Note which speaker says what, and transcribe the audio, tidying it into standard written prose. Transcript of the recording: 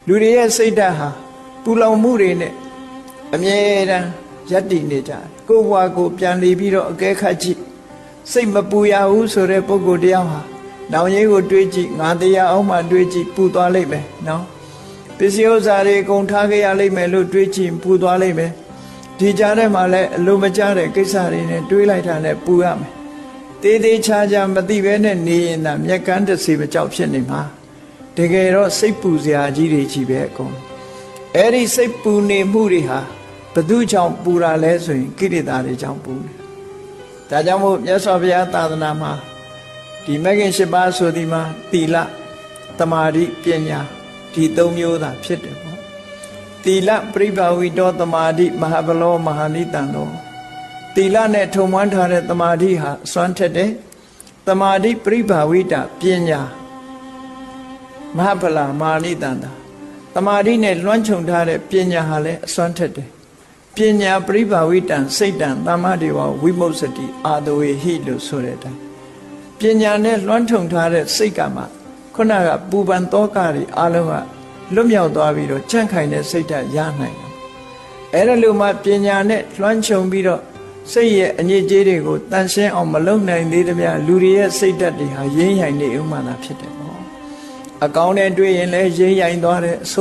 Speaker 1: လူတွေရဲ့စိတ်ဓာတ်ဟာပူလောင်မှုတွေနဲ့အမြဲတမ်းရပ်တည်နေကြတယ်ကိုယ်ဘဝကိုပြန်လည်ပြီးတော့အကဲခတ်ကြည့်စိတ်မပူရဘူးဆိုတဲ့ပုဂ္ဂိုလ်တရားဟာနောင်ရေးကိုတွေးကြည့်ငါတရားအောင်မှတွေးကြည့်ပူသွားလိမ့်မယ်နော်ပစ္စည်းဥစ္စာတွေကုန်ထားခဲ့ရလိမ့်မယ်လို့တွေးကြည့်ပူသွားလိမ့်မယ်ဒီကြားထဲမှာလည်းအလိုမကျတဲ့ကိစ္စတွေနဲ့တွေးလိုက်တာနဲ့ပူရမယ်တေးသေးချာချာမသိဘဲနဲ့နေရင်သာမျက်ကန်းတစ်စီမကြောက်ဖြစ်နေမှာတကယ်တော့စိတ်ပူစရာကြီးတွေကြီးပဲအကုန်အဲ့ဒီစိတ်ပူနေမှုတွေဟာဘသူကြောင့်ပူတာလဲဆိုရင်ကိလေသာတွေကြောင့်ပူတယ်ဒါကြောင့်မို့မြတ်စွာဘုရားသာသနာမှာဒီမဂ္ဂင်၈ပါးဆိုဒီမှာသီလသမာဓိပညာဒီ၃မျိုးသာဖြစ်တယ်ပေါ့သီလပရိဘာဝိတောသမာဓိမဟာဗလောမဟာနိတံသောသီလနဲ့ထုံမွမ်းထားတဲ့သမာဓိဟာအစွမ်းထက်တယ်သမာဓိပရိဘာဝိတပညာမဟာဗလာမဟာနိတံသာသမာဓိနဲ့လွှမ်းခြုံထားတဲ့ပညာဟာလည်းအစွမ်းထက်တယ်ပညာပရိဘာဝိတံစိတ်တံသမ္မာဒေဝဝိမုစ္စတိအာတဝေဟိလို့ဆိုတဲ့အတိုင်းပညာနဲ့လွှမ်းခြုံထားတဲ့စိတ်ကမှခုနကပူပန်တောကတွေအလုံးကလွတ်မြောက်သွားပြီးတော့ကြန့်ခိုင်တဲ့စိတ်ဓာတ်ရနိုင်တယ်အဲ့ဒါလို့မှပညာနဲ့လွှမ်းခြုံပြီးတော့စိတ်ရဲ့အညစ်အကြေးတွေကိုတန်ရှင်းအောင်မလုပ်နိုင်သေးတဲ့မြတ်လူတွေရဲ့စိတ်ဓာတ်တွေဟာရင်းရိုင်နေဥမှန်တာဖြစ်တယ်ပေါ့အကောင်းနဲ့တွေ့ရင်လည်းရင်းရိုင်သွားတယ်အဆိုး